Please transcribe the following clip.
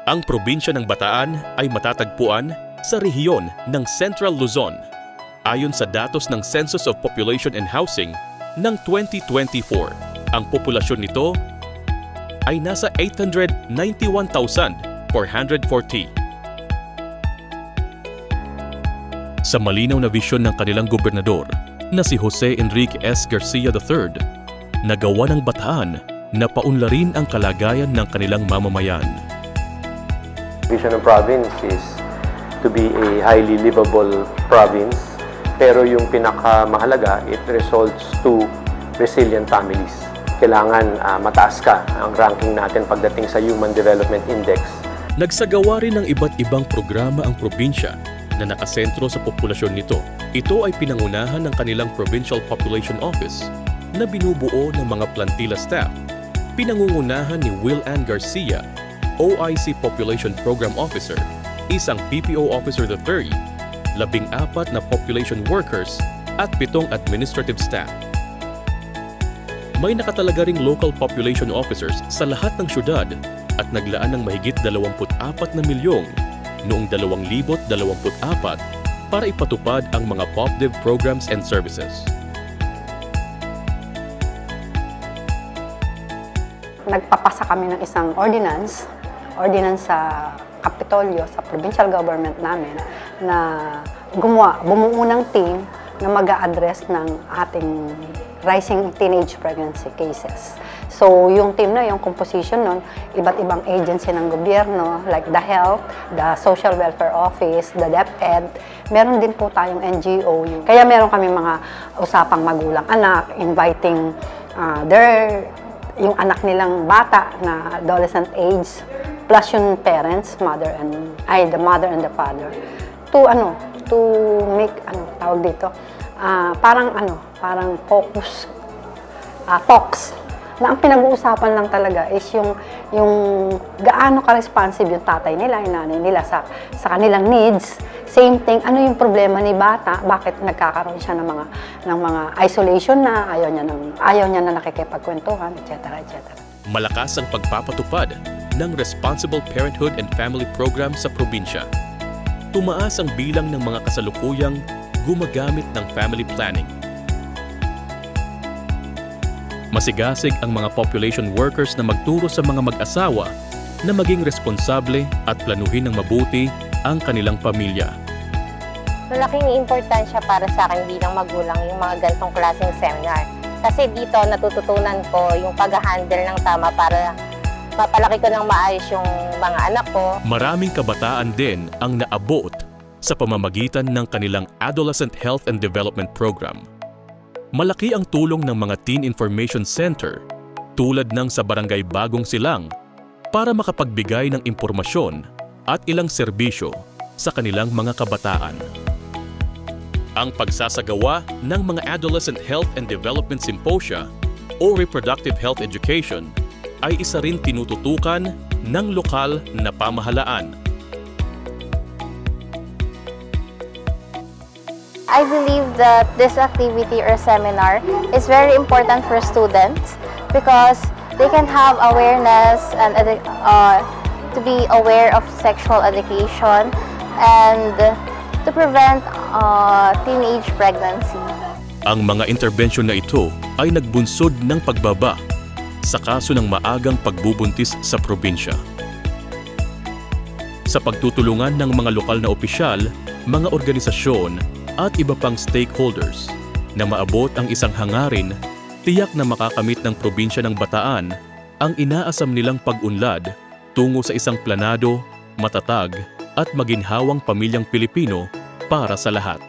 Ang probinsya ng Bataan ay matatagpuan sa rehiyon ng Central Luzon. Ayon sa datos ng Census of Population and Housing ng 2024, ang populasyon nito ay nasa 891,440. Sa malinaw na visyon ng kanilang gobernador na si Jose Enrique S. Garcia III, nagawa ng Bataan na paunlarin ang kalagayan ng kanilang mamamayan. Vision ng province is to be a highly livable province, pero yung pinakamahalaga, it results to resilient families. Kailangan mataas ka ang ranking natin pagdating sa Human Development Index. Nagsagawa rin ng iba't ibang programa ang probinsya na nakasentro sa populasyon nito. Ito ay pinangunahan ng kanilang Provincial Population Office na binubuo ng mga plantilla staff. Pinangungunahan ni Will Ann Garcia, OIC Population Program Officer, isang PPO Officer III, 14 na population workers at 7 administrative staff. May nakatalaga ring local population officers sa lahat ng syudad at naglaan ng mahigit 24 na milyong noong 2024 para ipatupad ang mga POPDEV programs and services. Nagpapasa kami ng isang ordinance sa Kapitolyo, sa provincial government namin, na bumuo ng team na mag-a-address ng ating rising teenage pregnancy cases. So, yung team na yung composition nun, iba't ibang agency ng gobyerno, like the Health, the Social Welfare Office, the DepEd. Meron din po tayong NGO. Kaya meron kami mga usapang magulang-anak, inviting yung anak nilang bata na adolescent age, plus yung parents, the mother and the father, to make, parang focus, talks, na ang pinag-uusapan lang talaga is yung gaano ka-responsive yung tatay nila, yung nanay nila sa kanilang needs. Same thing, ano yung problema ni bata, bakit nagkakaroon siya ng mga isolation na, ayaw niya na nakikipagkwentuhan, etc. Malakas ang pagpapatupad ng Responsible Parenthood and Family Program sa probinsya. Tumaas ang bilang ng mga kasalukuyang gumagamit ng family planning. Masigasig ang mga population workers na magturo sa mga mag-asawa na maging responsable at planuhin ng mabuti ang kanilang pamilya. Malaking importansya para sa akin bilang magulang yung mga ganitong klaseng seminar. Kasi dito natututunan ko yung pag-handle ng tama para mapalaki ko ng maayos yung mga anak ko. Maraming kabataan din ang naabot sa pamamagitan ng kanilang Adolescent Health and Development Program. Malaki ang tulong ng mga Teen Information Center tulad ng sa Barangay Bagong Silang para makapagbigay ng impormasyon at ilang serbisyo sa kanilang mga kabataan. Ang pagsasagawa ng mga Adolescent Health and Development Symposia o Reproductive Health Education ay isa rin tinututukan ng lokal na pamahalaan. I believe that this activity or seminar is very important for students because they can have awareness and to be aware of sexual education and to prevent teenage pregnancy. Ang mga interbensyon na ito ay nagbunsod ng pagbaba sa kaso ng maagang pagbubuntis sa probinsya. Sa pagtutulungan ng mga lokal na opisyal, mga organisasyon at iba pang stakeholders na maabot ang isang hangarin, tiyak na makakamit ng probinsya ng Bataan ang inaasam nilang pag-unlad tungo sa isang planado, matatag at maginhawang pamilyang Pilipino para sa lahat.